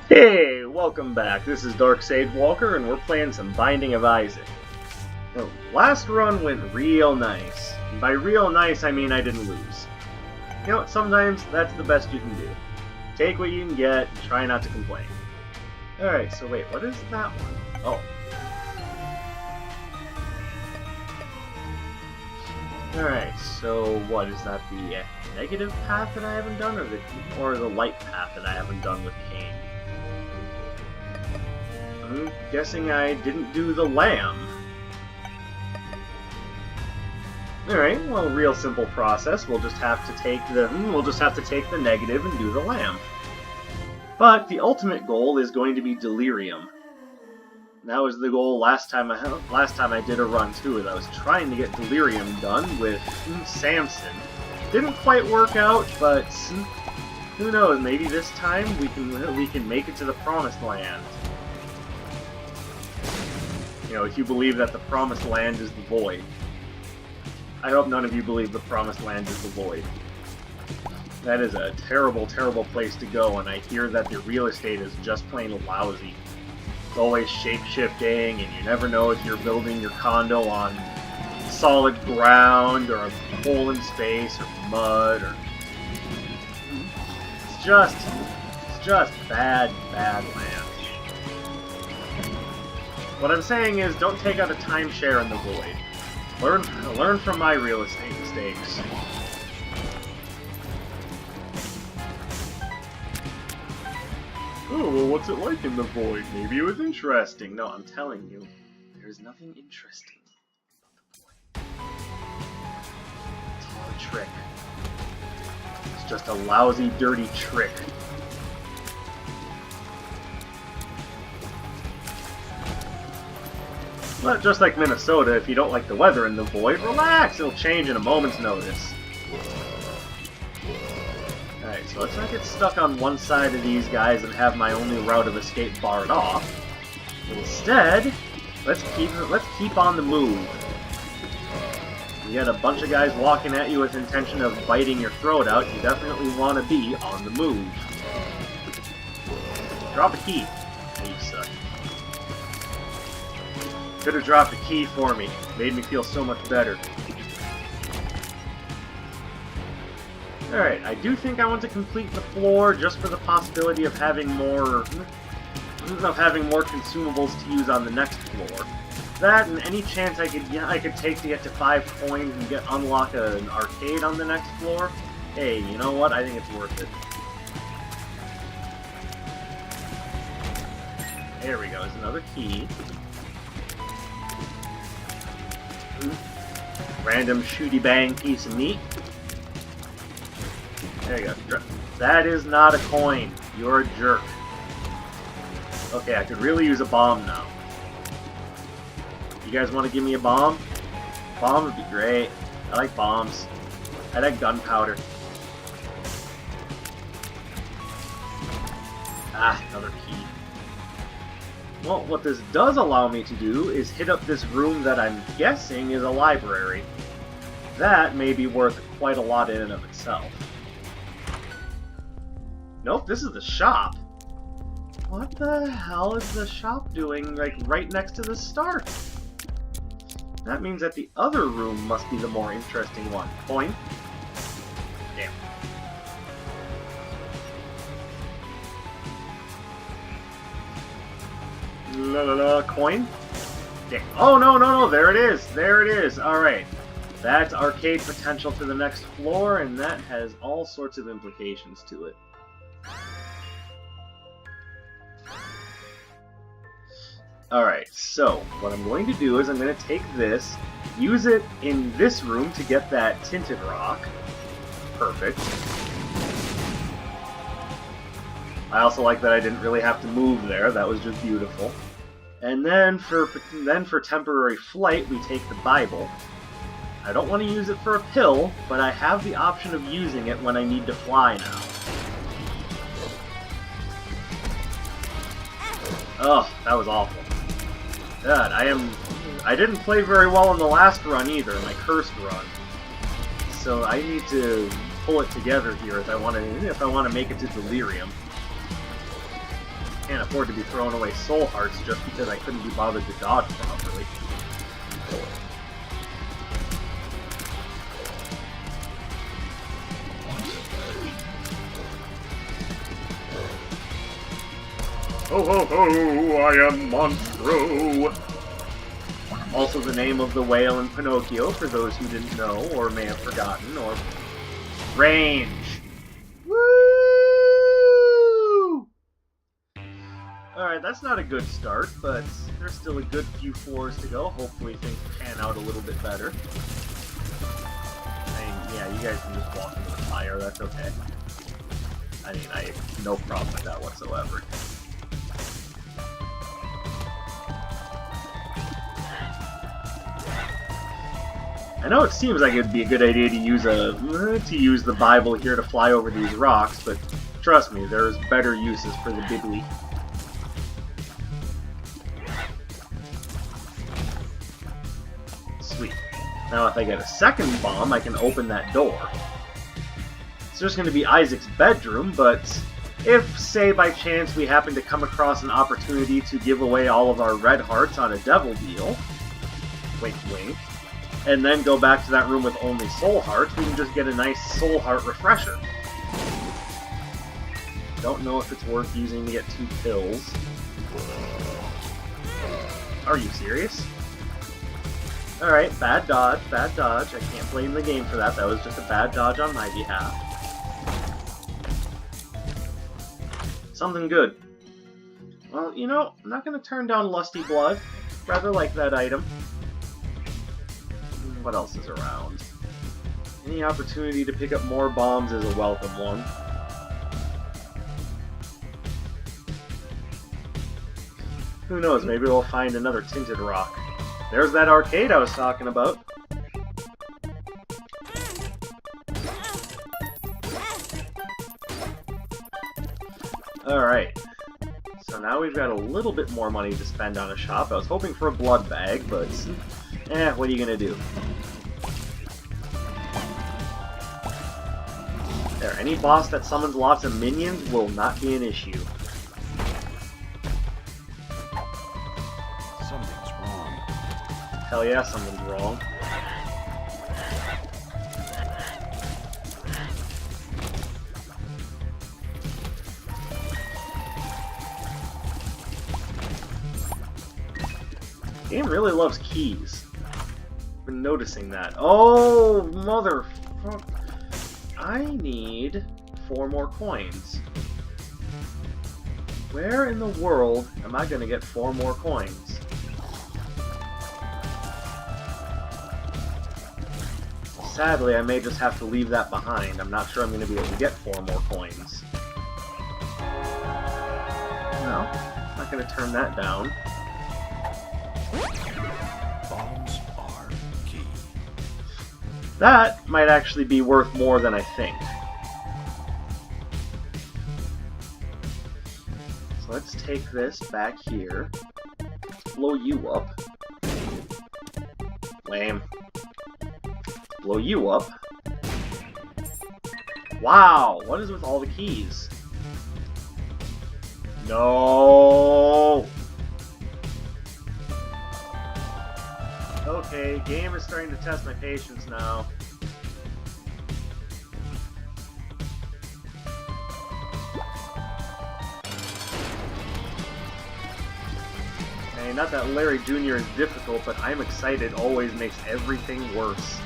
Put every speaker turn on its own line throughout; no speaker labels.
Hey, welcome back. This is Dark Sage Walker, and we're playing some Binding of Isaac. The last run went real nice. And by real nice, I mean I didn't lose. You know, sometimes that's the best you can do. Take what you can get, and try not to complain. Alright, so wait, what is that one? Oh. Alright, so what, is that the negative path that I haven't done, or the light path that I haven't done with Cain? I'm guessing I didn't do the lamb. Alright, well, real simple process. We'll just have to take the negative and do the lamb. But the ultimate goal is going to be delirium. That was the goal last time I did a run too, is I was trying to get delirium done with Samson. Didn't quite work out, but who knows, maybe this time we can make it to the promised land. You know, if you believe that the promised land is the void. I hope none of you believe the promised land is the void. That is a terrible, terrible place to go, and I hear that the real estate is just plain lousy. It's always shape-shifting, and you never know if you're building your condo on solid ground, or a hole in space, or mud, or... It's just bad, bad land. What I'm saying is, don't take out a timeshare in the void. Learn from my real estate mistakes. Oh, well, what's it like in the void? Maybe it was interesting. No, I'm telling you, there's nothing interesting about the void. It's all a trick. It's just a lousy, dirty trick. But just like Minnesota, if you don't like the weather in the void, relax, it'll change in a moment's notice. Alright, so let's not get stuck on one side of these guys and have my only route of escape barred off. Instead, let's keep on the move. You got a bunch of guys walking at you with intention of biting your throat out, you definitely want to be on the move. Drop a key. You suck. Could have dropped a key for me. Made me feel so much better. Alright, I do think I want to complete the floor just for the possibility of having more consumables to use on the next floor. That and any chance I could take to get to 5 coins and unlock an arcade on the next floor. Hey, you know what? I think it's worth it. There we go. There's another key. Random shooty bang piece of meat. There you go. That is not a coin. You're a jerk. Okay, I could really use a bomb now. You guys want to give me a bomb? Bomb would be great. I like bombs. I like gunpowder. Ah, another key. Well, what this does allow me to do is hit up this room that I'm guessing is a library. That may be worth quite a lot in and of itself. Nope, this is the shop. What the hell is the shop doing, like, right next to the start? That means that the other room must be the more interesting one. Coin? Damn. La la la, coin? Damn. Oh, no, there it is, alright. That's arcade potential for the next floor, and that has all sorts of implications to it. Alright, so what I'm going to do is I'm going to take this, use it in this room to get that tinted rock. Perfect. I also like that I didn't really have to move there, that was just beautiful. And then for temporary flight, we take the Bible. I don't want to use it for a pill, but I have the option of using it when I need to fly now. Oh, that was awful. God, I didn't play very well in the last run either, my cursed run. So I need to pull it together here if I want to make it to delirium. can't afford to be throwing away soul hearts just because I couldn't be bothered to dodge properly. Ho ho ho, I am Monstro! Also the name of the whale in Pinocchio, for those who didn't know, or may have forgotten, or... Range! Woo! Alright, that's not a good start, but there's still a good few floors to go. Hopefully things pan out a little bit better. I mean, yeah, you guys can just walk into the fire, that's okay. I mean, I have no problem with that whatsoever. I know it seems like it'd be a good idea to use the Bible here to fly over these rocks, but trust me, there's better uses for the Bibbly. Sweet. Now if I get a second bomb, I can open that door. It's just going to be Isaac's bedroom, but if, say, by chance we happen to come across an opportunity to give away all of our red hearts on a devil deal, wink wink, and then go back to that room with only soul hearts, we can just get a nice soul heart refresher. Don't know if it's worth using to get 2 kills. Are you serious? Alright, bad dodge, bad dodge. I can't blame the game for that. That was just a bad dodge on my behalf. Something good. Well, you know, I'm not going to turn down Lusty Blood. Rather like that item. What else is around? Any opportunity to pick up more bombs is a welcome one. Who knows, maybe we'll find another Tinted Rock. There's that arcade I was talking about. Alright. So now we've got a little bit more money to spend on a shop. I was hoping for a blood bag, but... what are you gonna do? There, any boss that summons lots of minions will not be an issue.
Something's wrong.
Hell yeah, something's wrong. Game really loves keys. I've been noticing that. Oh, motherfucker. I need 4 more coins. Where in the world am I going to get 4 more coins? Sadly, I may just have to leave that behind. I'm not sure I'm going to be able to get 4 more coins. No, I'm not going to turn that down.
Bombs are key.
That might actually be worth more than I think. So let's take this back here. Blow you up. Lame. Blow you up. Wow, what is with all the keys? No! Okay, game is starting to test my patience now. Hey, not that Larry Jr. is difficult, but I'm excited always makes everything worse.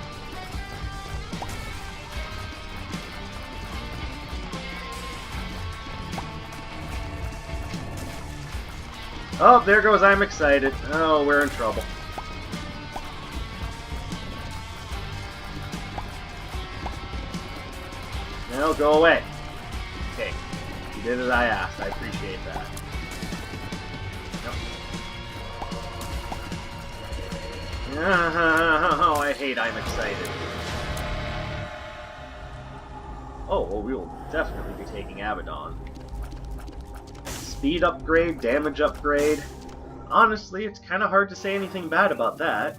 Oh, there goes I'm excited. Oh, we're in trouble. No, go away. Okay, you did as I asked. I appreciate that. Oh, I hate I'm excited. Oh, well, we will definitely be taking Abaddon. Speed upgrade, damage upgrade. Honestly, it's kind of hard to say anything bad about that.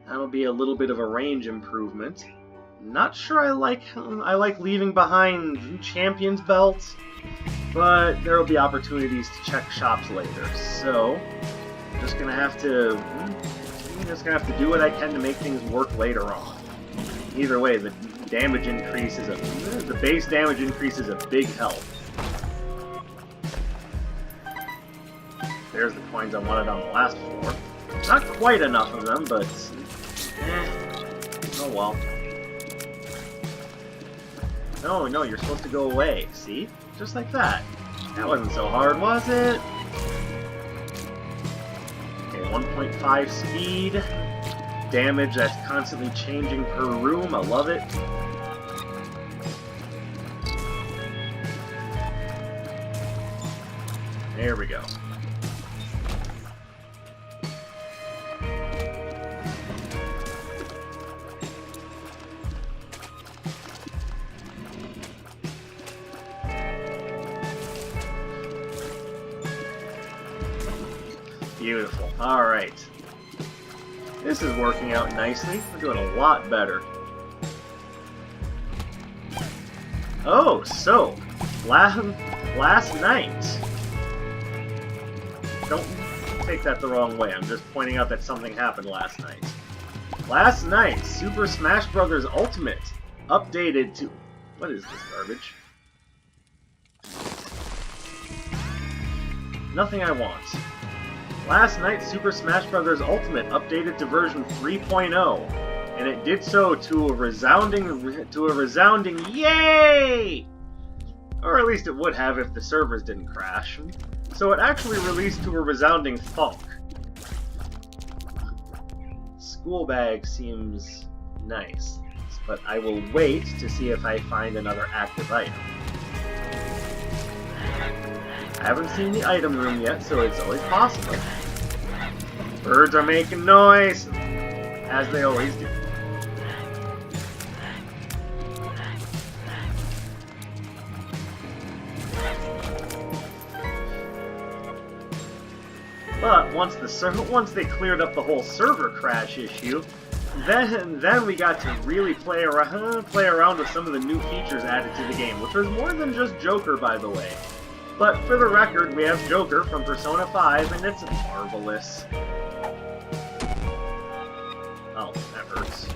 That'll be a little bit of a range improvement. Not sure I like leaving behind Champion's Belt. but there will be opportunities to check shops later. So, I'm just gonna have to do what I can to make things work later on. Either way, the damage increase is the base damage increase is a big help. There's the coins I wanted on the last floor. Not quite enough of them, but oh well. No, you're supposed to go away. See? Just like that. That wasn't so hard, was it? Okay, 1.5 speed. Damage that's constantly changing per room. I love it. There we go. Beautiful. Alright. This is working out nicely. We're doing a lot better. Oh, so, last night. Don't take that the wrong way. I'm just pointing out that something happened last night. Last night, Super Smash Bros. Ultimate updated to... What is this garbage? Nothing I want. Last night, Super Smash Bros. Ultimate updated to version 3.0, and it did so to a resounding yay! Or at least it would have if the servers didn't crash. So it actually released to a resounding thunk. School bag seems nice, but I will wait to see if I find another active item. I haven't seen the item room yet, so it's always possible. Birds are making noise, as they always do. But once they cleared up the whole server crash issue, then we got to really play around with some of the new features added to the game, which was more than just Joker, by the way. But for the record, we have Joker from Persona 5, and it's marvelous. Oh, that hurts.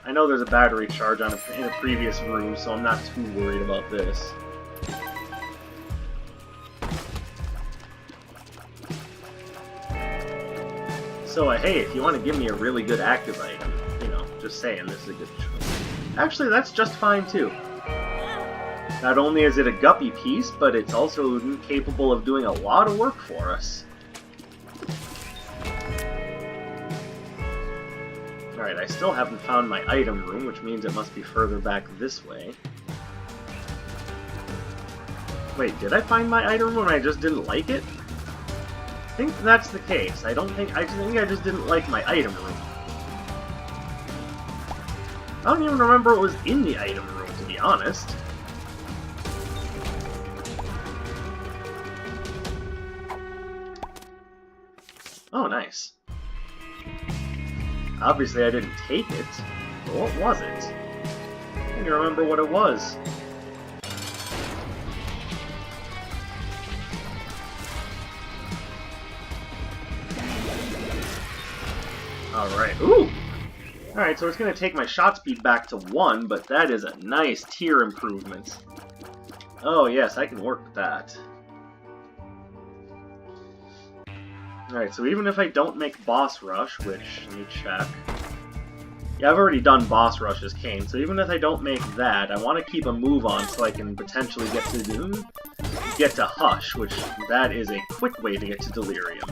I know there's a battery charge in a previous room, so I'm not too worried about this. So, hey, if you want to give me a really good active item, just saying, this is a good choice. Actually, that's just fine, too. Not only is it a guppy piece, but it's also capable of doing a lot of work for us. Alright, I still haven't found my item room, which means it must be further back this way. Wait, did I find my item room and I just didn't like it? I think that's the case. I think I just didn't like my item room. I don't even remember what was in the item room, to be honest. Oh, nice. Obviously I didn't take it, but what was it? I can't even remember what it was. Alright, ooh! Alright, so it's going to take my shot speed back to 1, but that is a nice tier improvement. Oh yes, I can work with that. Alright, so even if I don't make Boss Rush, which, let me check. Yeah, I've already done Boss Rush as Kane, so even if I don't make that, I want to keep a move on so I can potentially get to Hush, which that is a quick way to get to Delirium.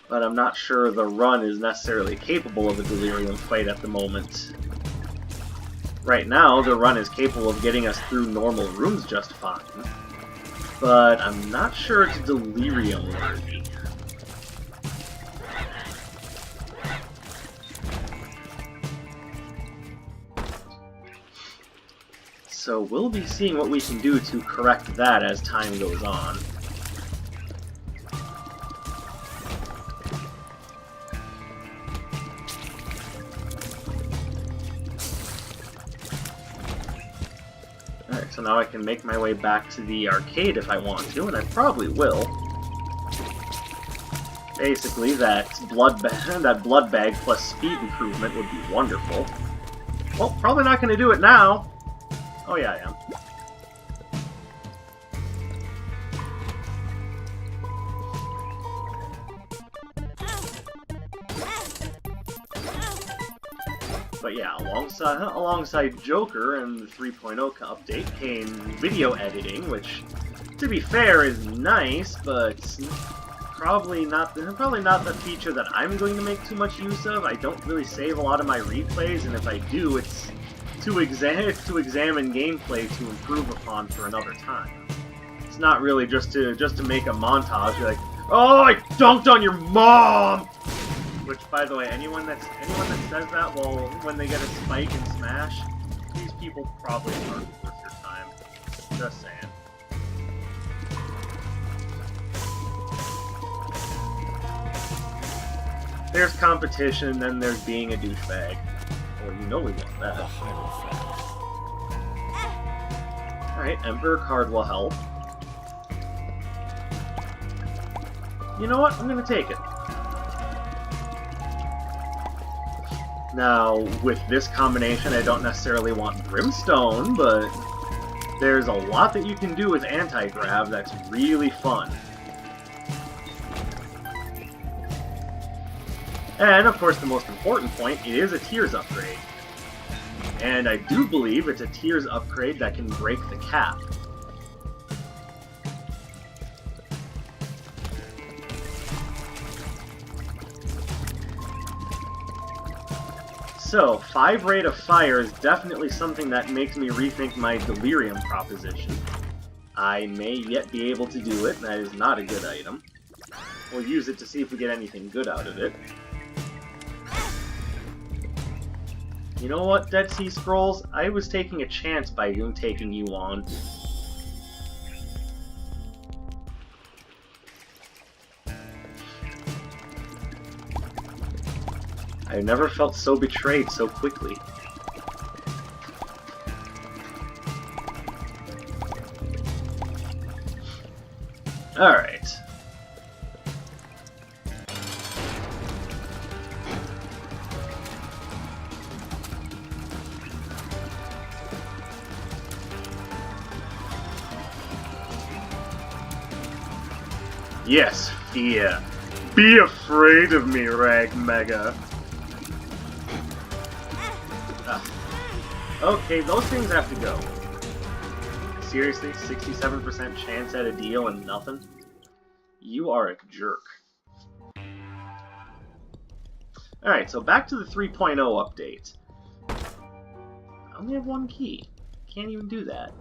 But I'm not sure the run is necessarily capable of a Delirium fight at the moment. Right now, the run is capable of getting us through normal rooms just fine. But I'm not sure it's Delirium worthy. So we'll be seeing what we can do to correct that as time goes on. so now I can make my way back to the arcade if I want to, and I probably will. Basically, that blood bag plus speed improvement would be wonderful. Well, probably not going to do it now. Oh yeah, I am. But yeah, alongside Joker and the 3.0 update came video editing, which, to be fair, is nice, but probably not the feature that I'm going to make too much use of. I don't really save a lot of my replays, and if I do, it's to examine gameplay to improve upon for another time. It's not really just to make a montage. You're like, oh, I dunked on your mom. Which, by the way, anyone that says that when they get a spike in Smash, these people probably aren't worth your time. Just saying. There's competition, then there's being a douchebag. Well, you know we want that. Alright, Emperor card will help. You know what? I'm gonna take it. Now, with this combination, I don't necessarily want Brimstone, but there's a lot that you can do with anti-grav that's really fun. And, of course, the most important point, it is a Tears upgrade. And I do believe it's a Tears upgrade that can break the cap. So, 5 rate of fire is definitely something that makes me rethink my delirium proposition. I may yet be able to do it, that is not a good item. We'll use it to see if we get anything good out of it. You know what, Dead Sea Scrolls? I was taking a chance by taking you on. I've never felt so betrayed so quickly. Alright. Yes, fear. Be afraid of me, Rag Mega. Okay, those things have to go. Seriously, 67% chance at a deal and nothing? You are a jerk. Alright, so back to the 3.0 update. I only have one key. Can't even do that.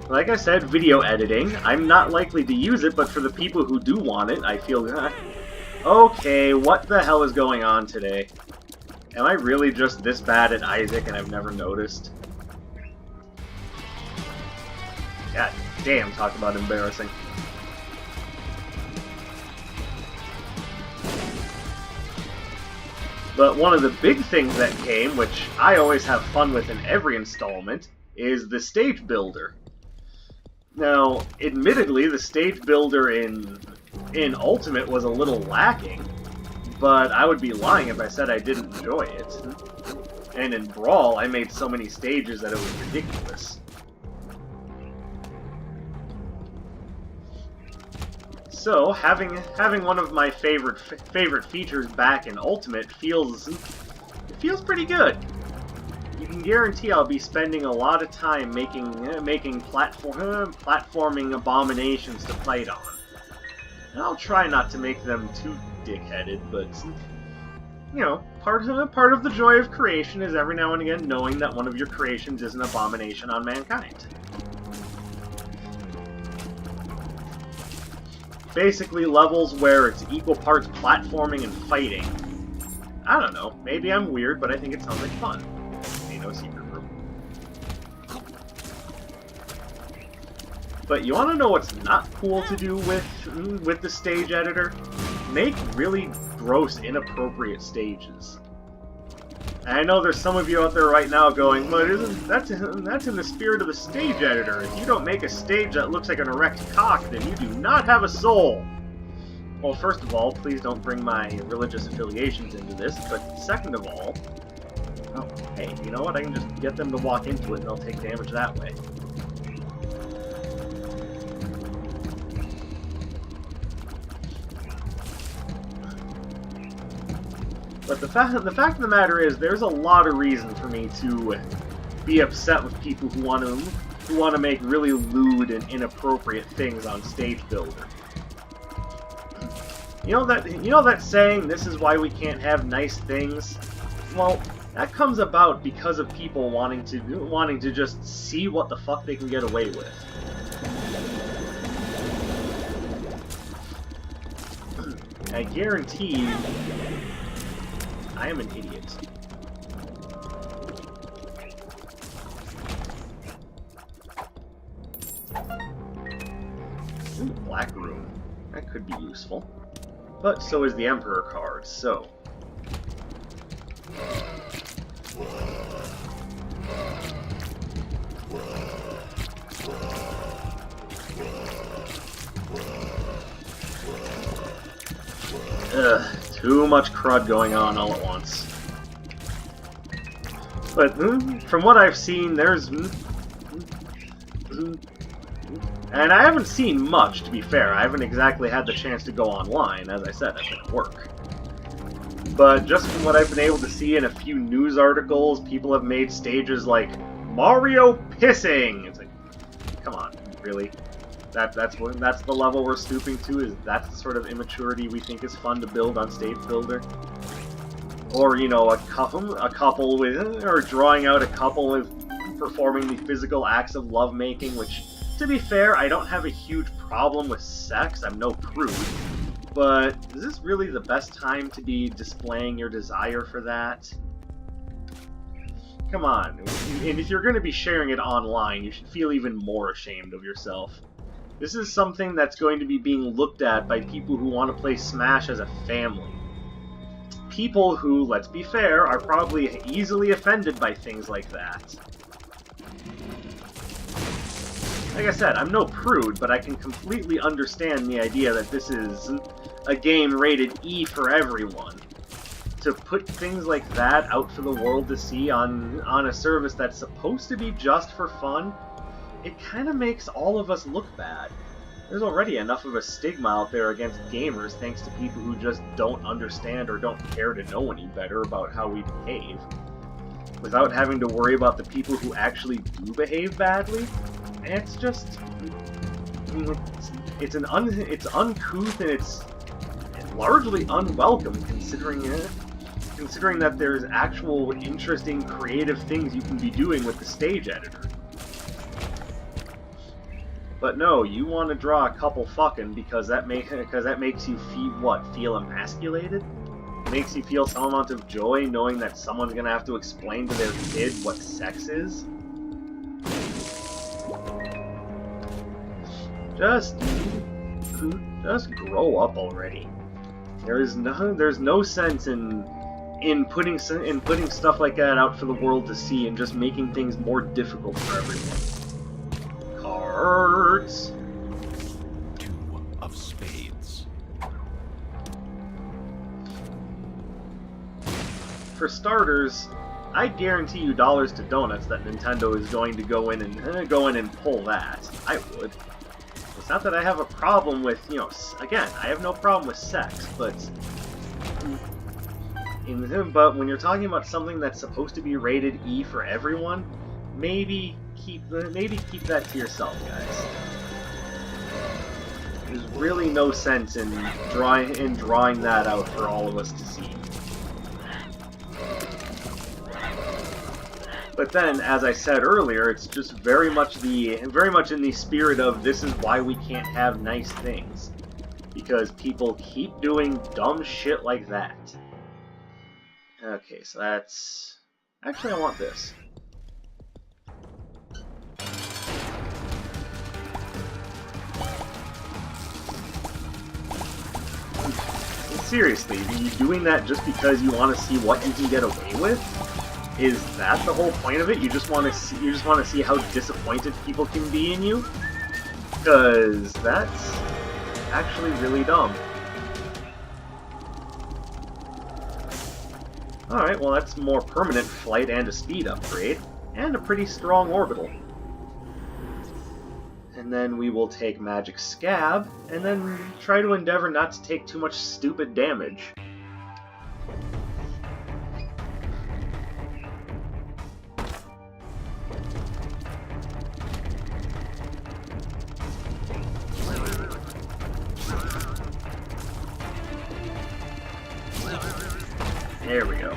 Like I said, video editing. I'm not likely to use it, but for the people who do want it, I feel... Okay, what the hell is going on today? Am I really just this bad at Isaac and I've never noticed? God damn, talk about embarrassing. But one of the big things that came, which I always have fun with in every installment, is the stage builder. Now, admittedly, the stage builder in Ultimate was a little lacking, but I would be lying if I said I didn't enjoy it. And in Brawl, I made so many stages that it was ridiculous. So, having one of my favorite features back in Ultimate feels pretty good. You can guarantee I'll be spending a lot of time making platforming abominations to fight on. And I'll try not to make them too dick-headed, but you know, part of the joy of creation is every now and again knowing that one of your creations is an abomination on mankind. Basically levels where it's equal parts platforming and fighting. I don't know, maybe I'm weird, but I think it sounds like fun. Ain't no secret room. But you want to know what's not cool to do with the stage editor? Make really gross, inappropriate stages. And I know there's some of you out there right now going, but that's in the spirit of the stage editor. If you don't make a stage that looks like an erect cock, then you do not have a soul. Well, first of all, please don't bring my religious affiliations into this, but second of all, oh, hey, you know what? I can just get them to walk into it and they'll take damage that way. But the fact of the matter is, there's a lot of reason for me to be upset with people who want to make really lewd and inappropriate things on Stage Builder. You know that saying, "This is why we can't have nice things." Well, that comes about because of people wanting to just see what the fuck they can get away with. I guarantee I am an idiot. Ooh, black room. That could be useful. But so is the Emperor card, so... Ugh, too much crud going on all at once. But from what I've seen, there's... And I haven't seen much, to be fair. I haven't exactly had the chance to go online. As I said, I've been at work. But just from what I've been able to see in a few news articles, people have made stages like Mario pissing! It's like, come on, really? That's the level we're stooping to? Is that the sort of immaturity we think is fun to build on Stage Builder? Or, you know, a couple with... or drawing out a couple with performing the physical acts of lovemaking, which... To be fair, I don't have a huge problem with sex, I'm no prude, but is this really the best time to be displaying your desire for that? Come on, and if you're going to be sharing it online, you should feel even more ashamed of yourself. This is something that's going to be being looked at by people who want to play Smash as a family. People who, let's be fair, are probably easily offended by things like that. Like I said, I'm no prude, but I can completely understand the idea that this is a game rated E for everyone. To put things like that out for the world to see on a service that's supposed to be just for fun, it kind of makes all of us look bad. There's already enough of a stigma out there against gamers thanks to people who just don't understand or don't care to know any better about how we behave. Without having to worry about the people who actually do behave badly, it's just... It's uncouth and it's largely unwelcome considering that there's actual interesting creative things you can be doing with the stage editor. But no, you want to draw a couple fucking because that makes you feel emasculated? It makes you feel some amount of joy knowing that someone's gonna have to explain to their kid what sex is? Just grow up already. There's no sense in putting stuff like that out for the world to see and just making things more difficult for everyone. Cards.
2 of spades.
For starters, I guarantee you dollars to donuts that Nintendo is going to go in and pull that. I would. It's not that I have a problem with, you know, again, I have no problem with sex, but when you're talking about something that's supposed to be rated E for everyone, maybe keep that to yourself, guys. There's really no sense in drawing that out for all of us to see. But then, as I said earlier, it's just very much in the spirit of this is why we can't have nice things. Because people keep doing dumb shit like that. Okay, so that's... Actually, I want this. seriously, are you doing that just because you want to see what you can get away with? Is that the whole point of it? You just want to see how disappointed people can be in you? Because that's actually really dumb. Alright, well that's more permanent flight and a speed upgrade, and a pretty strong orbital. And then we will take Magic Scab, and then try to endeavor not to take too much stupid damage. There we go.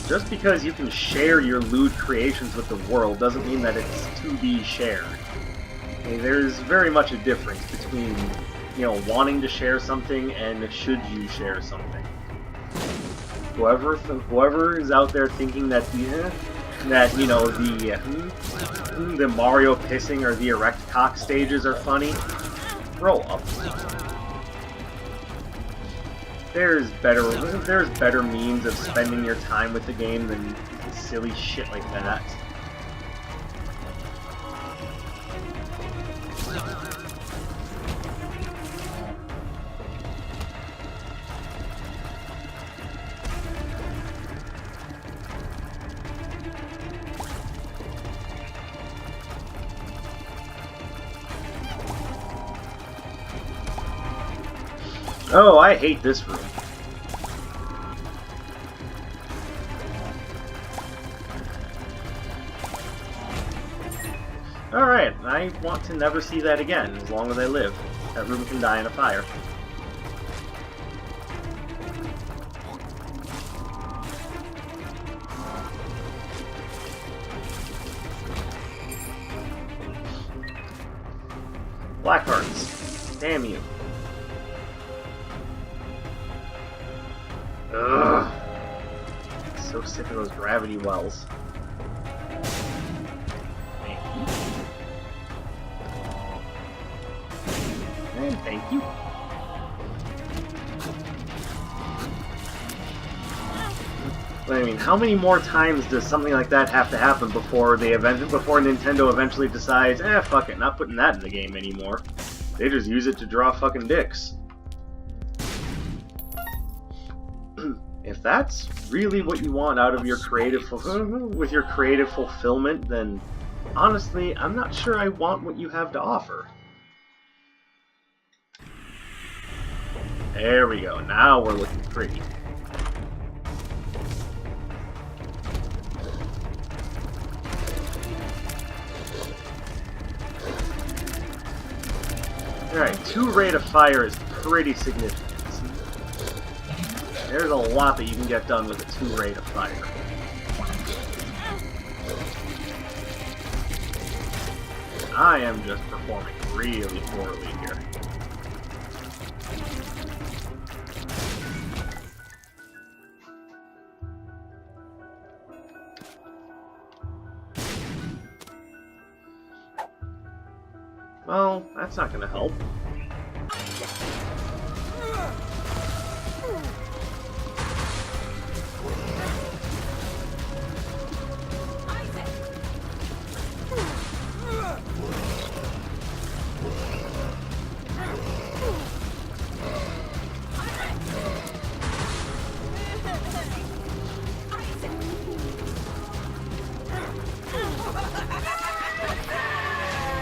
Just because you can share your lewd creations with the world doesn't mean that it's to be shared. Okay, there's very much a difference between, you know, wanting to share something and should you share something. Whoever is out there thinking that the Mario pissing or the erect cock stages are funny, grow up. There's better means of spending your time with the game than silly shit like that. Oh, I hate this room. Alright, I want to never see that again, as long as I live. That room can die in a fire. Black hearts. Damn you. Ugh. So sick of those gravity wells. Thank you. And thank you. But I mean, how many more times does something like that have to happen before Nintendo eventually decides, fuck it, not putting that in the game anymore. They just use it to draw fucking dicks. If that's really what you want out of your creative fulfillment, then honestly, I'm not sure I want what you have to offer. There we go. Now we're looking pretty. Alright, 2 rate of fire is pretty significant. There's a lot that you can get done with a 2 rate of fire. I am just performing really poorly here. Well, that's not gonna help.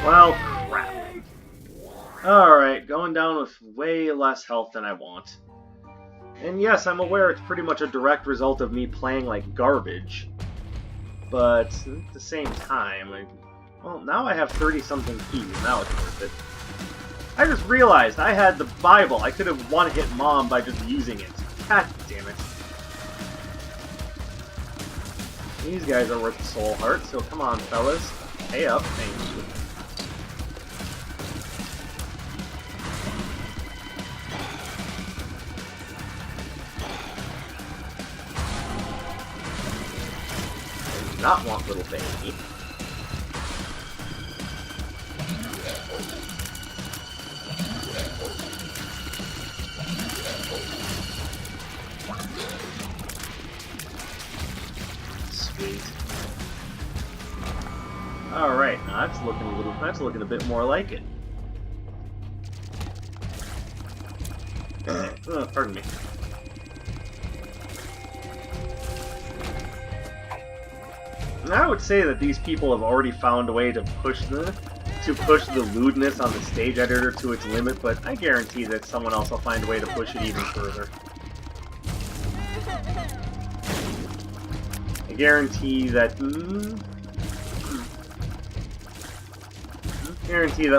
Well, crap. Alright, going down with way less health than I want. And yes, I'm aware it's pretty much a direct result of me playing like garbage. But at the same time, well, now I have 30-something keys. Now it's worth it. I just realized I had the Bible. I could have one-hit Mom by just using it. God damn it. These guys are worth the soul heart, so come on, fellas. Pay up, thank you. Not want little baby. right, now that's looking a bit more like it. Pardon me. And I would say that these people have already found a way to push the lewdness on the stage editor to its limit, but I guarantee that someone else will find a way to push it even further. I guarantee that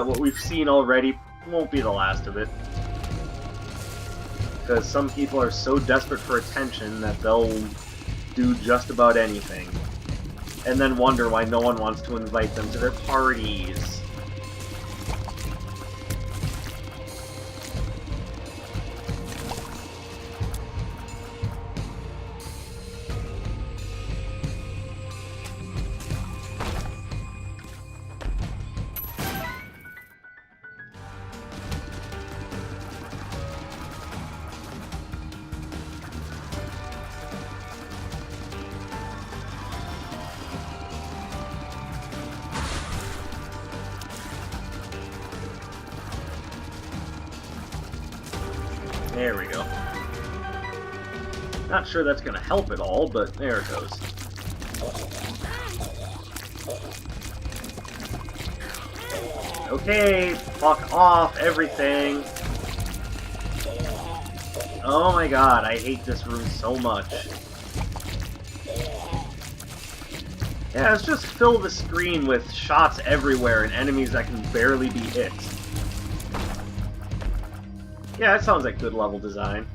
what we've seen already won't be the last of it. Because some people are so desperate for attention that they'll do just about anything. And then wonder why no one wants to invite them to their parties. There we go. Not sure that's gonna help at all, but there it goes. Okay, fuck off, everything. Oh my god, I hate this room so much. Yeah, let's just fill the screen with shots everywhere and enemies that can barely be hit. Yeah, that sounds like good level design.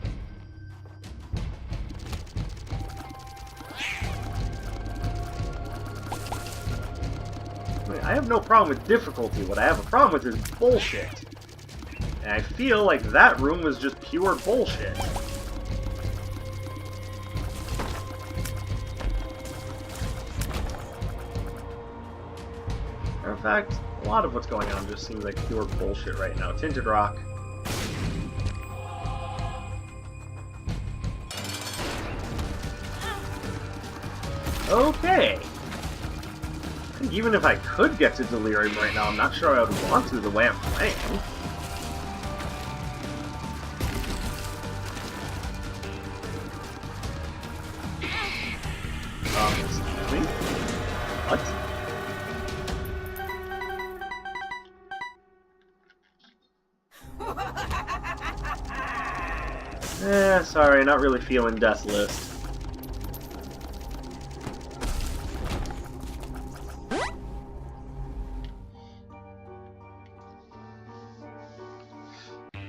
I have no problem with difficulty. What I have a problem with is bullshit. And I feel like that room was just pure bullshit. In fact, a lot of what's going on just seems like pure bullshit right now. Tinted Rock. Okay. Even if I could get to Delirium right now, I'm not sure I would want to the way I'm playing. Excuse me? What? Sorry, not really feeling Death's List.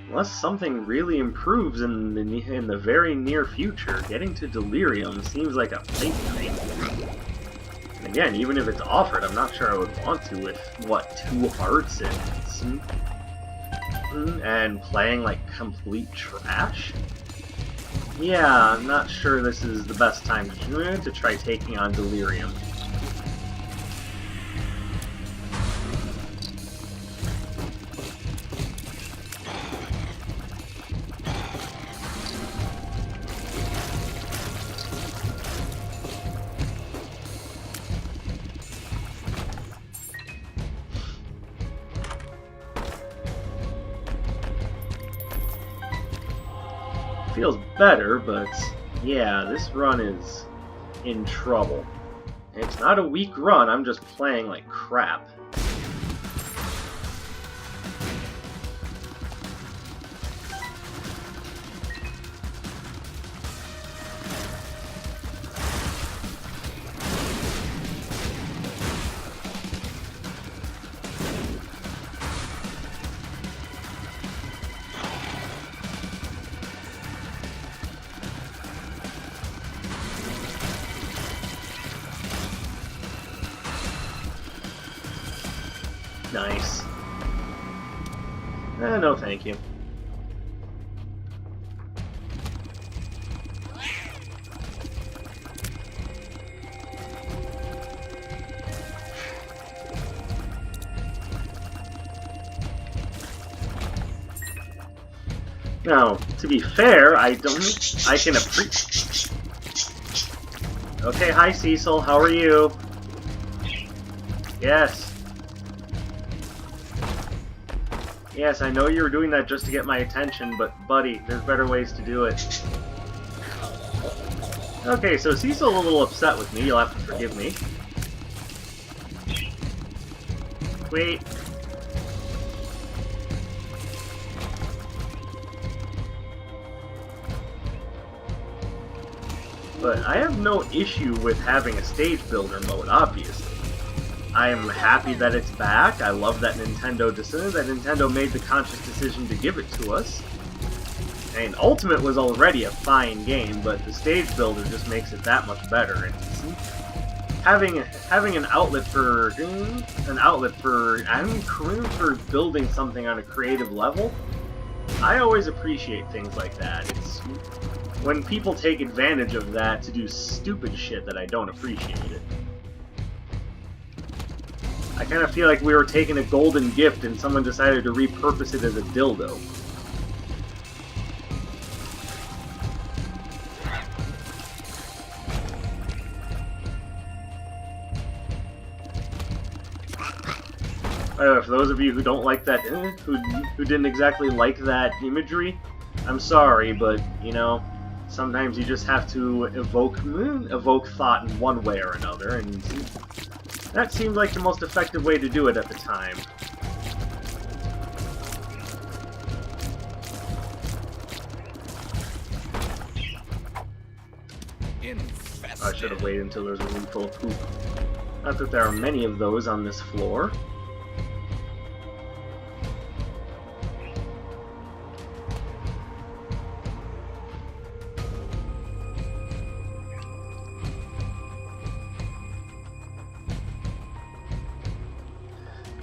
Unless something really improves in the very near future, getting to Delirium seems like a pipe dream. And again, even if it's offered, I'm not sure I would want to with, what, 2 hearts and playing like complete trash? Yeah, I'm not sure this is the best time to try taking on Delirium. Feels better, but yeah, this run is in trouble. It's not a weak run, I'm just playing like crap. Nice. No thank you. Now, to be fair, I can appreciate... Okay, hi Cecil, how are you? Yes. Yes, I know you were doing that just to get my attention, but buddy, there's better ways to do it. Okay, so Cecil's a little upset with me, you'll have to forgive me. Wait. But I have no issue with having a stage builder mode, obviously. I am happy that it's back. I love that Nintendo made the conscious decision to give it to us. And Ultimate was already a fine game, but the stage builder just makes it that much better. And having an outlet for building something on a creative level, I always appreciate things like that. It's when people take advantage of that to do stupid shit that I don't appreciate it. I kind of feel like we were taking a golden gift and someone decided to repurpose it as a dildo. For those of you who don't like that, who didn't exactly like that imagery, I'm sorry, but, you know, sometimes you just have to evoke thought in one way or another, and that seemed like the most effective way to do it at the time. I should have waited until there's a room full of poop. Not that there are many of those on this floor.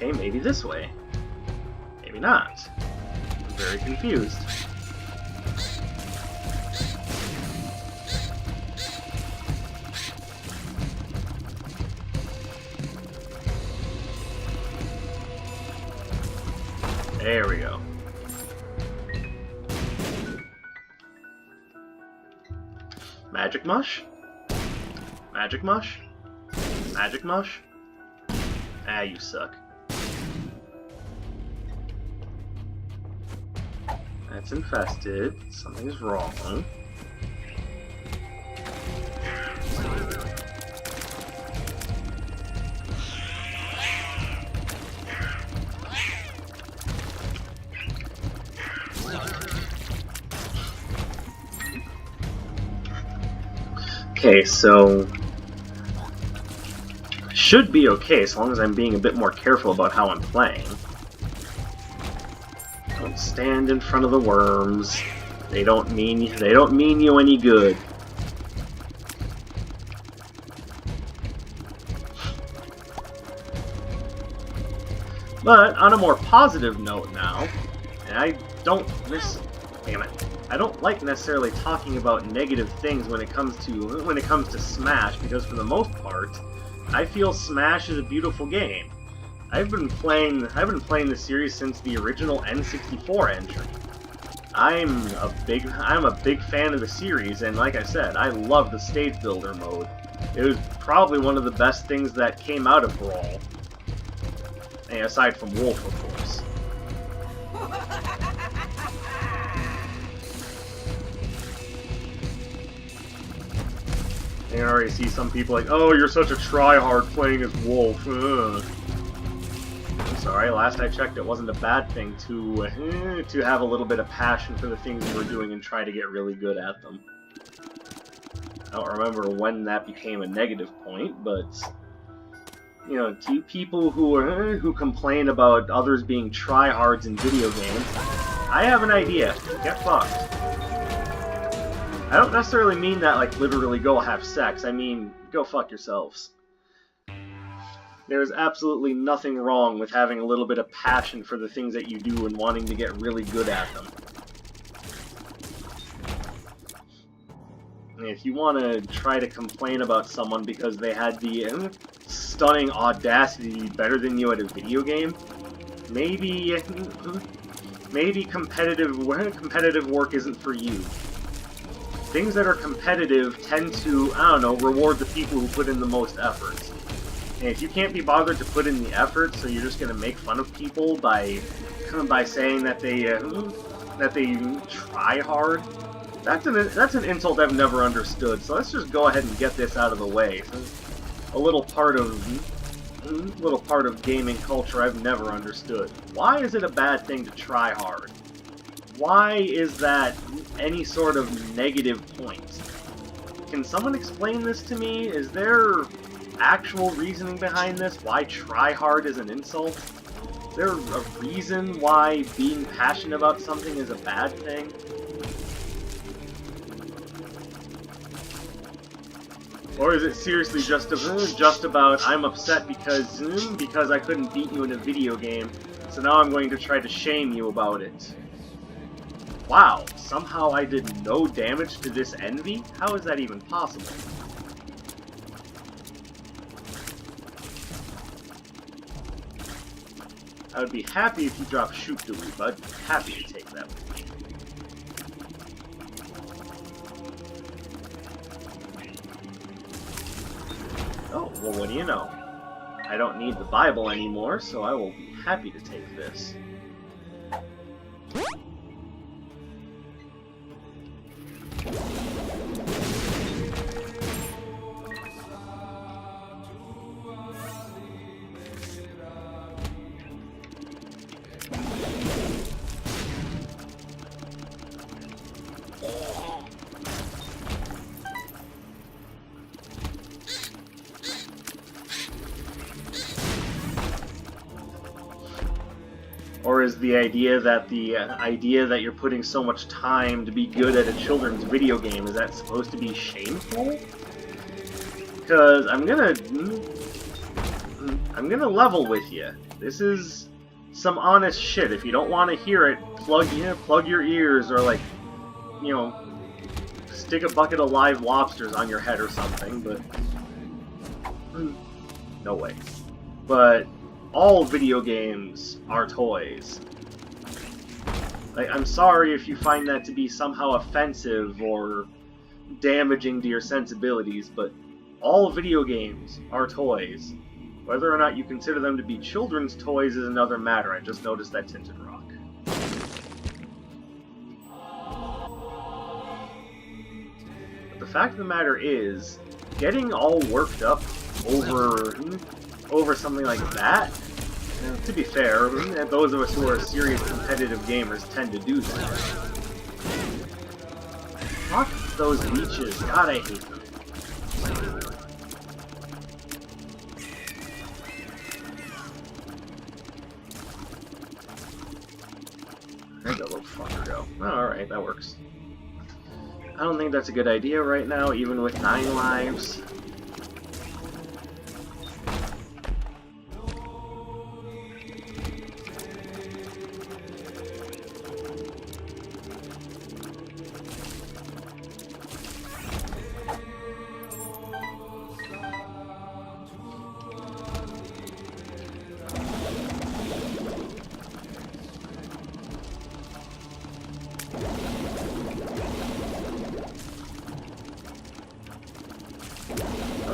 Okay, maybe this way. Maybe not. I'm very confused. There we go. Magic mush? Magic mush? Magic mush? Ah, you suck. That's infested. Something's wrong. Okay, so should be okay as long as I'm being a bit more careful about how I'm playing. Don't stand in front of the worms. They don't mean you any good. But on a more positive note now, and I don't like necessarily talking about negative things when it comes to Smash, because for the most part, I feel Smash is a beautiful game. I've been playing the series since the original N64 entry. I'm a big fan of the series, and like I said, I love the stage builder mode. It was probably one of the best things that came out of Brawl. And aside from Wolf, of course. I can already see some people like, oh, you're such a tryhard playing as Wolf. Ugh. I'm sorry, last I checked it wasn't a bad thing to have a little bit of passion for the things you were doing and try to get really good at them. I don't remember when that became a negative point, but you know, to you people who complain about others being tryhards in video games, I have an idea. Get fucked. I don't necessarily mean that like literally go have sex. I mean, go fuck yourselves. There's absolutely nothing wrong with having a little bit of passion for the things that you do and wanting to get really good at them. And if you want to try to complain about someone because they had the stunning audacity to be better than you at a video game, maybe competitive work isn't for you. Things that are competitive tend to, I don't know, reward the people who put in the most effort. And if you can't be bothered to put in the effort, so you're just going to make fun of people by by saying that they try hard. That's an insult I've never understood. So let's just go ahead and get this out of the way. A little part of gaming culture I've never understood. Why is it a bad thing to try hard? Why is that any sort of negative point? Can someone explain this to me? Is there actual reasoning behind this? Why try hard is an insult? Is there a reason why being passionate about something is a bad thing? Or is it seriously just about I'm upset because I couldn't beat you in a video game, so now I'm going to try to shame you about it? Wow, somehow I did no damage to this envy? How is that even possible? I would be happy if you dropped shoot to me, bud. Happy to take that with me. Oh, well, what do you know? I don't need the Bible anymore, so I will be happy to take this. Or is the idea that you're putting so much time to be good at a children's video game, is that supposed to be shameful? Because I'm gonna level with you. This is some honest shit. If you don't want to hear it, plug your ears, or like, you know, stick a bucket of live lobsters on your head or something. But no way. But all video games are toys. Like, I'm sorry if you find that to be somehow offensive or damaging to your sensibilities, but all video games are toys. Whether or not you consider them to be children's toys is another matter. I just noticed that tinted rock. But the fact of the matter is, getting all worked up over something like that, to be fair, those of us who are serious competitive gamers tend to do that. Fuck those leeches. God, I hate them. Where'd that little fucker go? Oh, alright, that works. I don't think that's a good idea right now, even with 9 lives.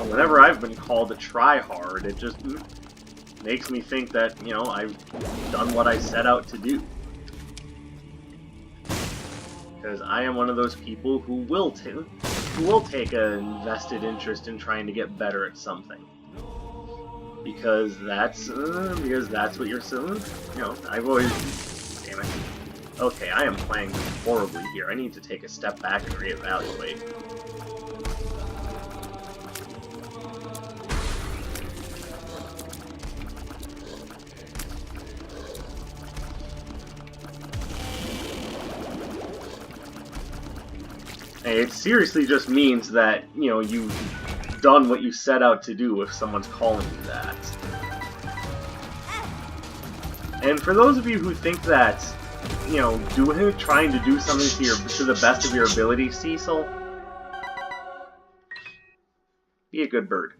Whenever I've been called to try hard, it just makes me think that, you know, I've done what I set out to do. Because I am one of those people who will take an invested interest in trying to get better at something. Because that's what you're saying. You know, I've always... Damn it. Okay, I am playing horribly here. I need to take a step back and reevaluate. It seriously just means that, you know, you've done what you set out to do if someone's calling you that. And for those of you who think that, you know, trying to do something to the best of your ability, Cecil, be a good bird.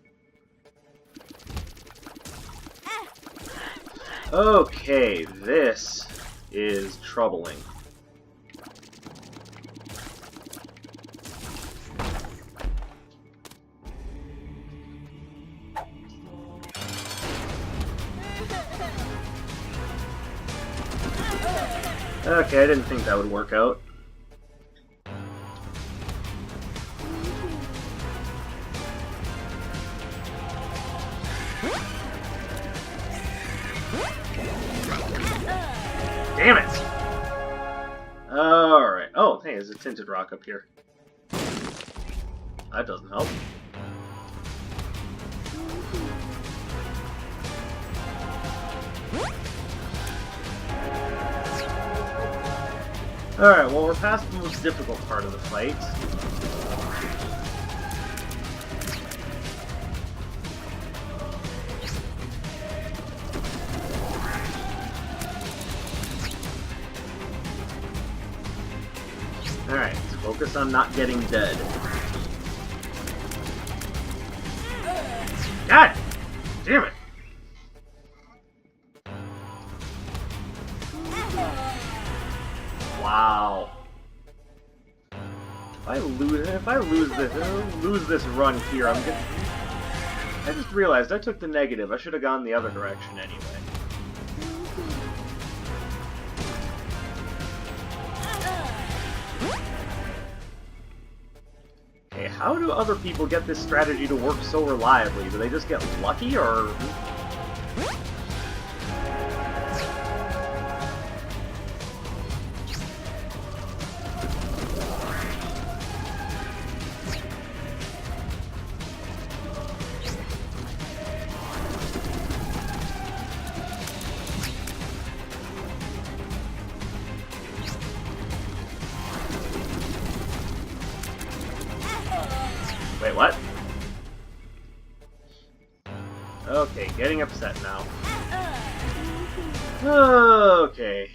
Okay, this is troubling. Okay, I didn't think that would work out. Damn it! Alright. Oh, hey, there's a tinted rock up here. That doesn't help. Alright, well, we're past the most difficult part of the fight. Alright, let's focus on not getting dead. God damn it! Wow. If I lose this run here, I'm gonna... I just realized I took the negative. I should have gone the other direction anyway. Okay, how do other people get this strategy to work so reliably? Do they just get lucky, or... Wait, what? Okay, getting upset now. Okay.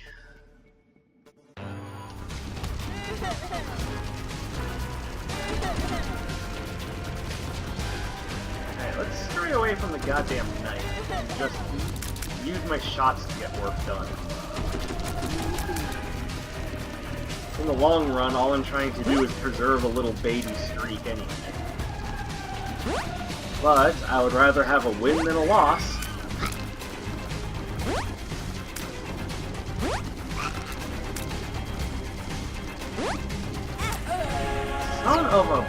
Alright, let's stray away from the goddamn knife and just use my shots to get work done. In the long run, all I'm trying to do is preserve a little baby streak anyway. But I would rather have a win than a loss. Son of a...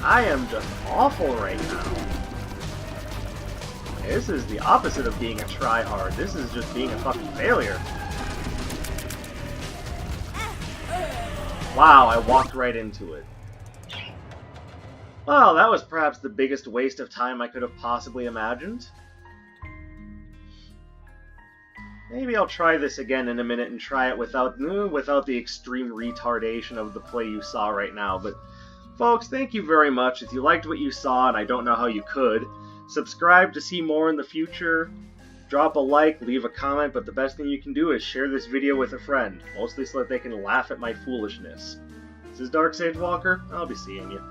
I am just awful right now. This is the opposite of being a tryhard. This is just being a fucking failure. Wow, I walked right into it. Well, that was perhaps the biggest waste of time I could have possibly imagined. Maybe I'll try this again in a minute and try it without the extreme retardation of the play you saw right now. But, folks, thank you very much. If you liked what you saw, and I don't know how you could, subscribe to see more in the future. Drop a like, leave a comment, but the best thing you can do is share this video with a friend, mostly so that they can laugh at my foolishness. This is Dark Sage Walker. I'll be seeing you.